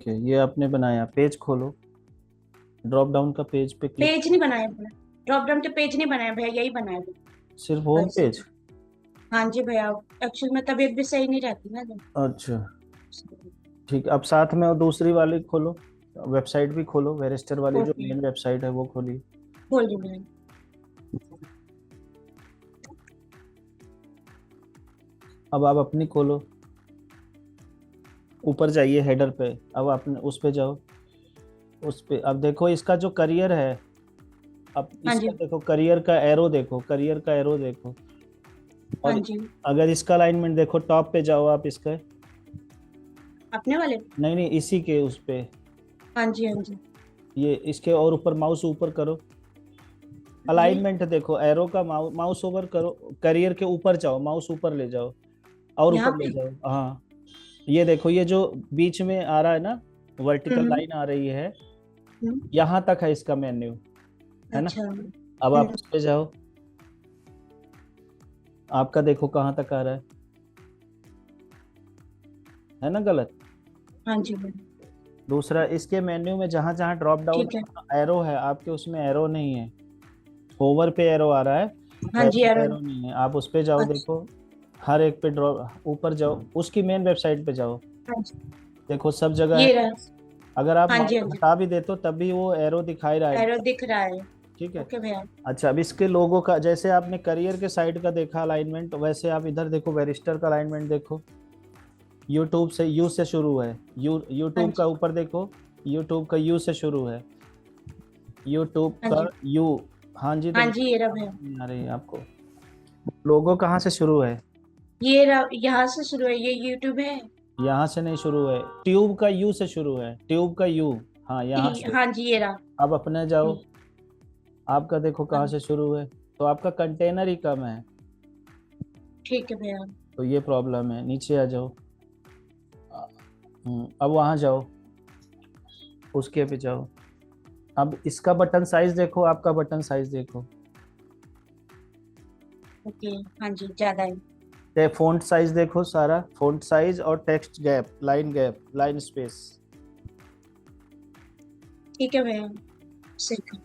ठीक है, ये आपने बनाया, पेज खोलो, ड्रॉप डाउन का पेज पे क्लिक। पेज नहीं बनाया भैया, ड्रॉप डाउन के पेज नहीं बनाया भैया, यही बनाया भैया। सिर्फ होम बस पेज? हाँ जी भैया, एक्चुअली में तबीयत भी सही नहीं रहती ना जब। अच्छा ठीक है, अब साथ में वो दूसरी वाली खोलो, वेबसाइट भी खोलो, वेरिस्टर वाली जो ओके, मेन वेबसाइट है वो खोलिए। बोल रही भैया। अब आप अपनी खोलो, ऊपर जाइए हेडर पे, अब आपने उस पे जाओ, उस पे अब देखो इसका जो करियर है, अब हाँ जी। इसका देखो करियर का एरो देखो, करियर का एरो देखो। हाँ और जी। अगर इसका अलाइनमेंट देखो, टॉप पे जाओ आप इसके, अपने वाले। नहीं नहीं इसी के उस पे, हाँ जी हाँ जी। ये इसके और ऊपर माउस ऊपर करो, जी। अलाइनमेंट देखो, एरो का माउस ओवर करो, करियर के ऊपर जाओ, माउस ऊपर ले जाओ, और यहाँ ऊपर ले पे। जाओ, हाँ। ये देखो, ये जो बीच में आ रहा है ना, वर्टिकल हम्म। लाइन आ रही है, हम्म। यहाँ तक है इसका मेन्यू, है ना। अच्छा। अब आप उस पे जाओ, आपका देखो कहाँ तक आ रहा है ना गलत। हाँ जी भैया। दूसरा, इसके मेन्यू में जहाँ जहाँ ड्रॉप डाउन ठीक है। एरो है, आपके उसमें एरो नहीं है, होवर पे एरो आ रहा है, हाँ जी वैसे यार। एरो नहीं है। आप उस पे जाओ, अच्छा। देखो हर एक पे ड्रॉप, ऊपर जाओ, उसकी मेन वेबसाइट पे जाओ, हाँ जी। देखो सब जगह है। ये रहा। अगर आप हाँ जी माउस हाँ जी। हटा भी देते हो तब भी वो एरो दिखाई रहा है। एरो दिख रहा है। ठीक है। ओके भैया। अच्छा, अब इसके लोगों का, जैसे आपने करियर के साइड का देखा अलाइनमेंट, वैसे आप इधर देखो, वेरिस्टर का अलाइनमेंट देखो। यूट्यूब से यू से शुरू है, हाँ यूट्यूब का जी। ऊपर देखो, यूट्यूब का यू से शुरू है, यूट्यूब हाँ का जी। यू। हाँ जी, तो हाँ जी, ये रहा भैया। नहीं आ रही है आपको, लोगो कहाँ से शुरू है? ये रहा, यहाँ से शुरू है, ये यूट्यूब है। यहाँ से नहीं शुरू है, ट्यूब का यू से शुरू है, ट्यूब का यू, हाँ यहाँ से। हाँ जी, ये रहा। अब अपने जाओ, हम्म। आपका देखो कहाँ हाँ। से शुरू है, तो आपका कंटेनर ही कम है, ठीक है भैया। तो ये प्रॉब्लम है। नीचे आ जाओ, अब वहाँ जाओ, उसके पे जाओ, अब इसका बटन साइज देखो, आपका बटन साइज देखो, ओके। हाँ जी, ज्यादा है। ते फ़ॉन्ट साइज देखो, सारा फ़ॉन्ट साइज और टेक्स्ट गैप, लाइन स्पेस। ठीक है भैया। सही है।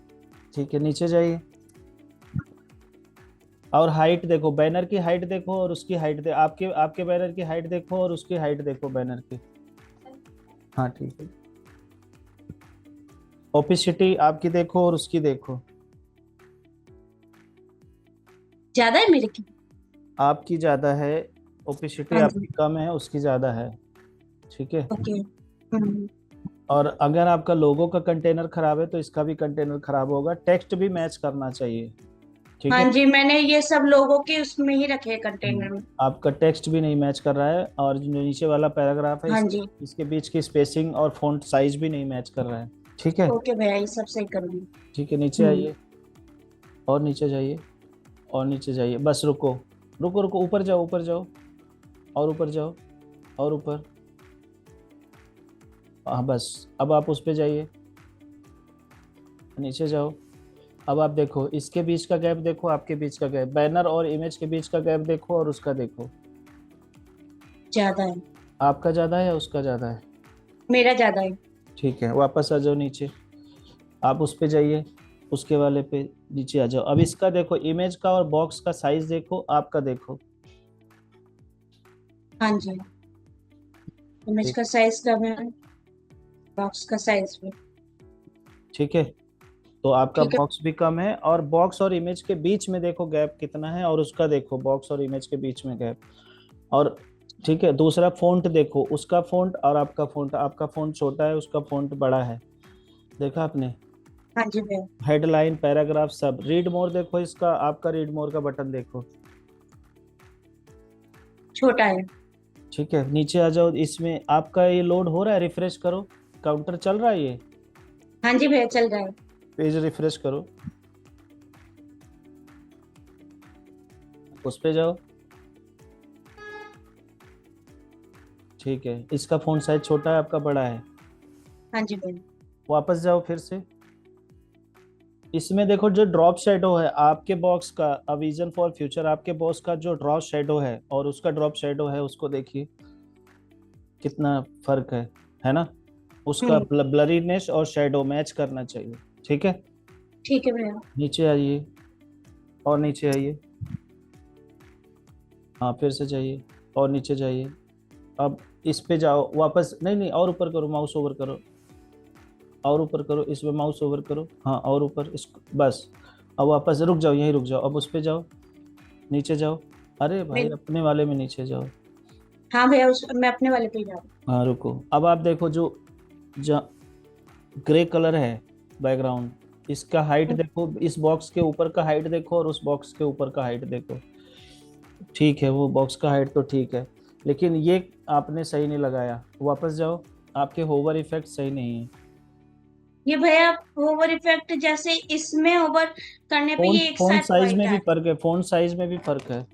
ठीक है, नीचे जाइए, और हाइट देखो, बैनर की हाइट देखो और उसकी हाइट आपके आपके बैनर की हाइट देखो और उसकी हाइट देखो बैनर की। हाँ ठीक है, ओपेसिटी आपकी देखो और उसकी देखो, ज्यादा है मेरे की। आपकी ज़्यादा है, ओपेसिटी हाँ आपकी जी। कम है, उसकी ज़्यादा है। ठीक है। ओके। हम्म। और अगर आपका लोगो का कंटेनर खराब है तो इसका भी कंटेनर खराब होगा, टेक्स्ट भी मैच करना चाहिए। ठीक हाँ है। जी, मैंने ये सब लोगों के उसमें ही रखे हैं, कंटेनर में। आपका टेक्स्ट भी नहीं मैच कर रहा है, और जो नीचे वाला पैराग्राफ है हाँ इसके जी। इसके बीच की स्पेसिंग और फॉन्ट साइज भी नहीं मैच कर रहा है। ठीक है। ओके भैया, ये सब सही करूंगी। ठीक है, नीचे हम्म। आइए, और नीचे जाइए, और नीचे जाइए, बस रुको, रुको रुको, ऊपर जाओ, ऊपर जाओ, और ऊपर जाओ, और ऊपर, हाँ बस। अब आप उस पे जाइए, नीचे जाओ, अब आप देखो इसके बीच का गैप देखो, आपके बीच का गैप, बैनर और इमेज के बीच का गैप देखो, और उसका देखो, ज्यादा है। आपका ज़्यादा है या उसका ज़्यादा है? मेरा ज्यादा है। ठीक है, वापस आ जाओ नीचे, आप उस पे जाइए, उसके वाले पे नीचे आ जाओ। अब इसका देखो, इमेज का और बॉक्स का साइज देखो, आपका देखो। हाँ जी, इमेज ठीक। का साइज कम है, बॉक्स का साइज भी। ठीक है, तो आपका ठीक है। बॉक्स भी कम है, और बॉक्स और इमेज के बीच में देखो गैप कितना है, और उसका देखो बॉक्स और इमेज के बीच में गैप। और ठीक है, दूसरा फ़ॉन्ट देखो, उसका फ़ॉन्ट और आपका फ़ॉन्ट, आपका फ़ॉन्ट छोटा है, उसका फ़ॉन्ट बड़ा है, देखा आपने। हाँ जी भैया। हेडलाइन, पैराग्राफ, सब। रीड मोर देखो, इसका आपका रीड मोर का बटन देखो। छोटा है। ठीक है, नीचे आ जाओ, इसमें आपका ये लोड हो रहा है, रिफ्रेश करो, काउंटर चल रहा है ये, हाँ जी भैया, चल रहा है। पेज रिफ्रेश करो, उस पे जाओ। ठीक है, इसका फ़ॉन्ट साइज छोटा है, आपका बड़ा है, हाँ जी भैया। वापस जाओ फिर से। इसमें देखो, जो ड्रॉप शेडो है आपके बॉक्स का, अ विजन फॉर फ्यूचर, आपके बॉक्स का जो ड्रॉप शेडो है और उसका ड्रॉप शेडो है, उसको देखिए कितना फर्क है ना। उसका ब्लरीनेस और शेडो मैच करना चाहिए। ठीक है, ठीक है भैया। नीचे आइए और नीचे आइए। हाँ फिर से जाइए और नीचे जाइए। अब इस पे जाओ वापस, नहीं नहीं, और ऊपर करो, माउस ओवर करो, और ऊपर करो, इस पे माउस ओवर करो, हाँ और ऊपर इस, बस। अब वापस रुक जाओ, यहीं रुक जाओ, अब उस पे जाओ, नीचे जाओ। अरे भाई मैं अपने वाले में नीचे जाओ। हाँ भैया, उस मैं अपने वाले पे जा रहा हूँ। हाँ रुको, अब आप देखो जो ग्रे कलर है बैकग्राउंड, इसका हाइट देखो, इस बॉक्स के ऊपर का हाइट देखो और उस बॉक्स के ऊपर का हाइट देखो। ठीक है, वो बॉक्स का हाइट तो ठीक है, लेकिन ये आपने सही नहीं लगाया, वापस जाओ। आपके होवर इफेक्ट सही नहीं है। ये भैया ओवर इफेक्ट जैसे इसमें ओवर करने पे फ़ॉन्ट ये एक फ़ॉन्ट साथ साइज वाइट में आ भी रहा है। फर्क है, फ़ॉन्ट साइज में भी फर्क है।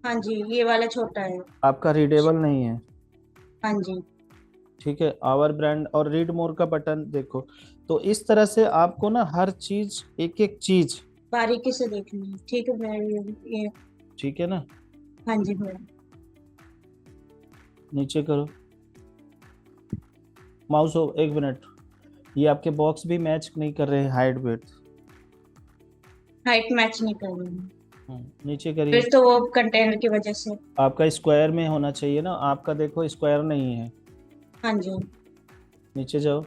हाँ जी, ये वाला छोटा है। आपका रीडेबल नहीं है। हाँ जी। ठीक है, आवर ब्रांड और रीड मोर का बटन देखो। तो इस तरह से आपको ना हर चीज, एक एक चीज। बारीकी से देखनी है, ठीक है भैया। ये ठीक है ना, हाँ जी भैया। नीचे करो माउस हो, एक मिनट। ये आपके बॉक्स भी मैच नहीं कर रहे हाइट विड्थ। हाइट मैच नहीं कर रही है। नीचे करिए। फिर तो वो कंटेनर की वजह से। आपका स्क्वायर में होना चाहिए ना, आपका देखो स्क्वायर नहीं है। हाँ जी। नीचे जाओ।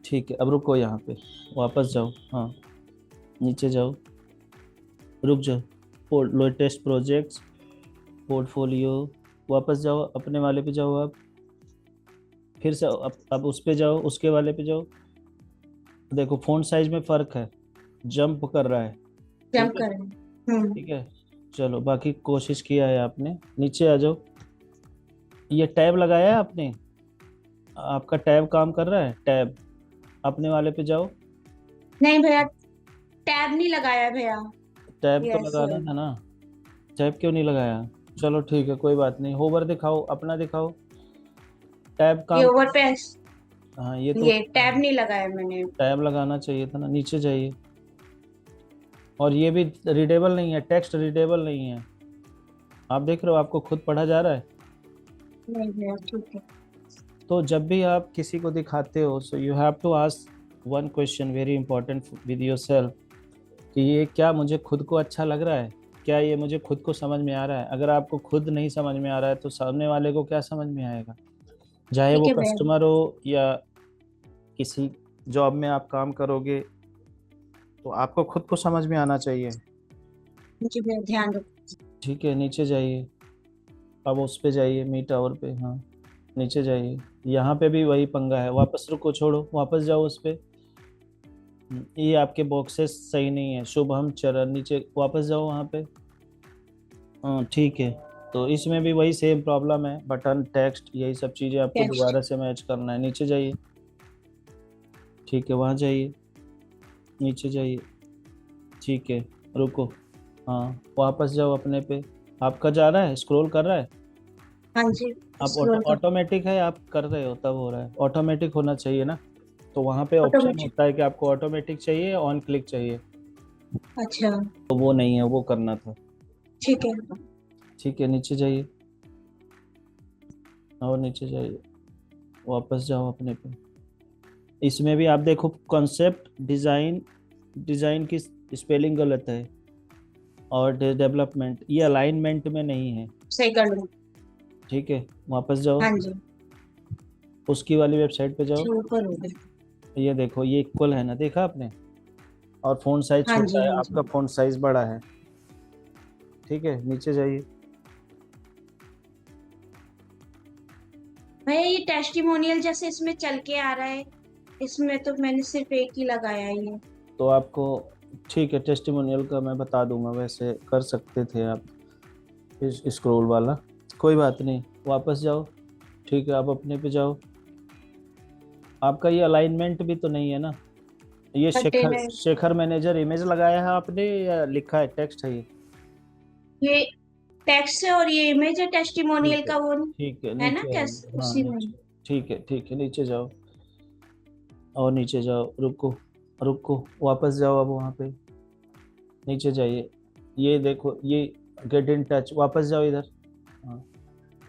ठीक है, अब रुको यहाँ पे, वापस जाओ। हाँ, नीचे जाओ, रुक जाओ, लेटेस्ट प्रोजेक्ट्स, पोर्टफोलियो, वापस जाओ, अपने वाले पे जाओ आप। फिर से अब उस पे जाओ, उसके वाले पे जाओ। देखो फ़ॉन्ट साइज में फ़र्क है, जंप कर रहा है। जंप ठीक है, कर रहे हैं। ठीक है। चलो बाकी कोशिश किया है आपने, नीचे आ जाओ। ये टैब लगाया है आपने, आपका टैब काम कर रहा है, टैब अपने वाले पे जाओ। नहीं भैया, टैब नहीं लगाया भैया। टैब ये तो ऐसे लगाना है। था ना, टैब क्यों नहीं लगाया? चलो ठीक है, कोई बात नहीं, होवर दिखाओ, अपना दिखाओ, टैब ये काम ओवर कर। पे हाँ ये तो ये टैब नहीं लगाया मैंने। टैब लगाना चाहिए था ना, नीचे जाइए। और ये भी रीडेबल नहीं है, टेक्स्ट रीडेबल नहीं है। आप देख रहे हो, आपको खुद पढ़ा जा रहा है। नहीं भैया, ठीक है। तो जब भी आप किसी को दिखाते हो, so you have to ask one question very important with yourself, कि ये क्या मुझे खुद को अच्छा लग रहा है, क्या ये मुझे खुद को समझ में आ रहा है। अगर आपको खुद नहीं समझ में आ रहा है तो सामने वाले को क्या समझ में आएगा, चाहे ठीक वो है भैया। कस्टमर हो या किसी जॉब में आप काम करोगे, तो आपको खुद को समझ में आना चाहिए। जी भैया, ध्यान रखो। ठीक है, नीचे जाइए, अब उस पे जाइए, मीट आवर पे, हाँ नीचे जाइए। यहाँ पे भी वही पंगा है, वापस रुको, छोड़ो, वापस जाओ उस पे। ये आपके बॉक्सेस सही नहीं है, शुभम चरण, नीचे वापस जाओ वहाँ पे। हाँ ठीक है, तो इसमें भी वही सेम प्रॉब्लम है, बटन टेक्स्ट यही सब चीज़ें आपको टेक्स्ट। दोबारा से मैच करना है। नीचे जाइए, ठीक है, वहाँ जाइए, नीचे जाइए। ठीक है, रुको, हाँ वापस जाओ अपने पे। आपका जा रहा है, स्क्रॉल कर रहा है। हाँ जी। आप स्क्रॉल कर। ऑटोमेटिक है, आप कर रहे हो तब हो रहा है, ऑटोमेटिक होना चाहिए ना। तो वहाँ पे ऑप्शन ऑटोमेटिक। होता है कि आपको ऑटोमेटिक चाहिए या ऑन क्लिक चाहिए, अच्छा। तो वो नहीं है, वो करना था। ठीक है। ठीक है, नीचे जाइए और नीचे जाइए, वापस जाओ अपने पे। इसमें भी आप देखो, कॉन्सेप्ट डिज़ाइन, डिज़ाइन की स्पेलिंग गलत है, और डेवलपमेंट ये अलाइनमेंट में नहीं है। सही कर लूँ। ठीक है, वापस जाओ, हाँ जी। उसकी वाली वेबसाइट पे जाओ। अच्छा, ऊपर हो गया। ये देखो, ये इक्वल है ना, देखा आपने। और फ़ॉन्ट साइज हाँ जी, छोटा है, हाँ आपका जी। फ़ॉन्ट साइज बड़ा है। ठीक है, नीचे जाइए। भैया ये टेस्टिमोनियल जैसे इसमें चल के आ रहा है, इसमें तो मैंने सिर्फ एक ही लगाया है ये। तो आपको, ठीक है, टेस्टिमोनियल का मैं बता दूंगा, वैसे कर सकते थे आप इस स्क्रॉल वाला, कोई बात नहीं, वापस जाओ। ठीक है, आप अपने पे जाओ। आपका ये अलाइनमेंट भी तो नहीं है ना। ये Shekhar container. Shekhar manager image लगाया है आपने या लिखा है, टेक्स्ट है ये? ये टेक्स्ट है और ये इमेज है टेस्टिमोनियल ठीक है, का वो। ठीक है, है ना, नीचे कैसे आइए, हाँ उसी में। नीचे। ठीक है, ठीक है, नीचे जाओ और नीचे जाओ, रुको, रुको, वापस जाओ, अब वहाँ पे नीचे जाइए। ये देखो, ये गेट इन टच, वापस जाओ इधर। हाँ,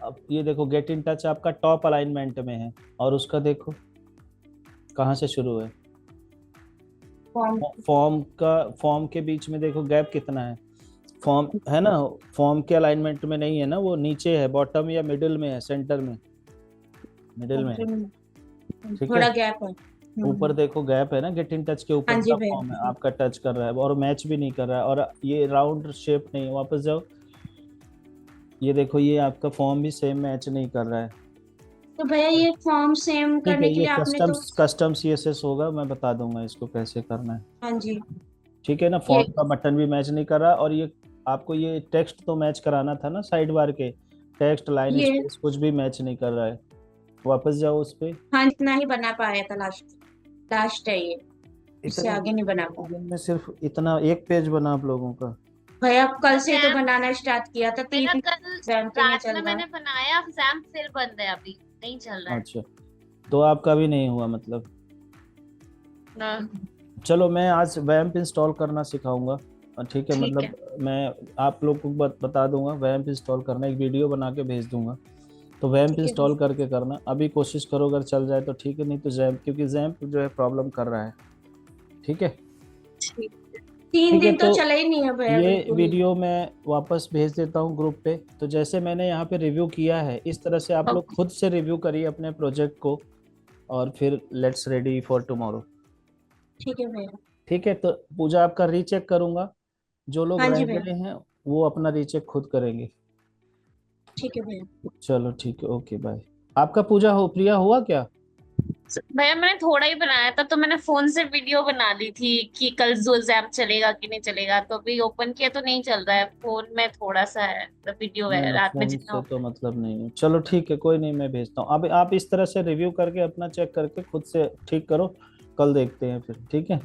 अब ये देखो गेट इन टच आपका टॉप अलाइनमेंट में है, और उसका देखो कहाँ से शुरू है। फॉर्म। फॉर्म के बीच में देखो गैप कितना है। फॉर्म है ना, फॉर्म के अलाइनमेंट में नहीं है ना, वो नीचे है, बॉटम या मिडिल में है, सेंटर में, मिडिल में है। ठीक है, थोड़ा गैप है। ऊपर देखो गैप है ना, गेट इन टच के हाँ ऊपर जी का फॉर्म है भैया। आपका, टच कर रहा है और मैच भी नहीं कर रहा है, और ये राउंड शेप नहीं है। वापस जाओ, ये देखो ये आपका फॉर्म भी सेम मैच नहीं कर रहा है। तो भैया ये फॉर्म सेम ठीक है, करने के ये लिए आपने तो। कस्टम सीएसएस होगा, मैं बता दूंगा इसको कैसे करना है। हाँ जी। ठीक है ना, ये फॉर्म का बटन भी मैच नहीं कर रहा, और ये आपको ये टेक्स्ट तो मैच कराना था ना, साइड बार के टेक्स्ट लाइन ये स्पेस कुछ भी मैच नहीं कर रहा है। वापस जाओ उस पे। हाँ, इतना ही बना पाया था, लास्ट लास्ट है ये। इससे इतने आगे नहीं बना इतने पाया। दिन में सिर्फ इतना एक पेज बना आप लोगों का? भैया कल से ही तो सैम, बनाना स्टार्ट किया था, मेरा 3 कल एग्जाम के नहीं रात चल में रहा। मैंने बनाया, सैम फिर बंद है, अभी नहीं चल रहा है अच्छा, तो आपका भी नहीं हुआ मतलब? ना। चलो मैं आज वैम्प इंस्टॉल करना सिखाऊंगा। ठीक है, ठीक है। मतलब मैं आप लोग को बता दूंगा वैम्प इंस्टॉल करना, एक वीडियो बना के भेज दूंगा। तो वैम्प ठीक है इंस्टॉल करके करना, अभी कोशिश करो, अगर चल जाए तो ठीक है, नहीं तो जैम्प, क्योंकि जैम्प जो है प्रॉब्लम कर रहा है। ठीक है। ठीक। 3 ठीक है, दिन तो तो चला ही नहीं है भैया, ये बिल्कुल ही। वीडियो मैं वापस भेज देता हूँ ग्रुप पे। तो जैसे मैंने यहाँ पे रिव्यू किया है, इस तरह से आप लोग ओके। खुद से रिव्यू करिए अपने प्रोजेक्ट को, और फिर लेट्स रेडी फॉर टुमारो। ठीक है भैया। ठीक है, तो पूजा आपका रीचेक करूंगा, जो लोग हाँ रह जी भैया। गए हैं वो अपना रीचेक खुद करेंगे। ठीक है भैया। चलो ठीक है, ओके बाय। आपका पूजा हो प्रिया हुआ क्या? भैया मैंने थोड़ा ही बनाया था, तो मैंने फोन से वीडियो बना ली थी कि कल जो एग्जाम चलेगा कि नहीं चलेगा, तो अभी ओपन किया तो नहीं चल रहा है, फोन में थोड़ा सा है तो वीडियो नहीं है, ना, रात में फोन जितना से हो तो पाए। मतलब नहीं है। चलो ठीक है, कोई नहीं, मैं भेजता हूँ। अब आप इस तरह से रिव्यू करके अपना चेक करके खुद से ठीक करो, कल देखते हैं फिर। ठीक है।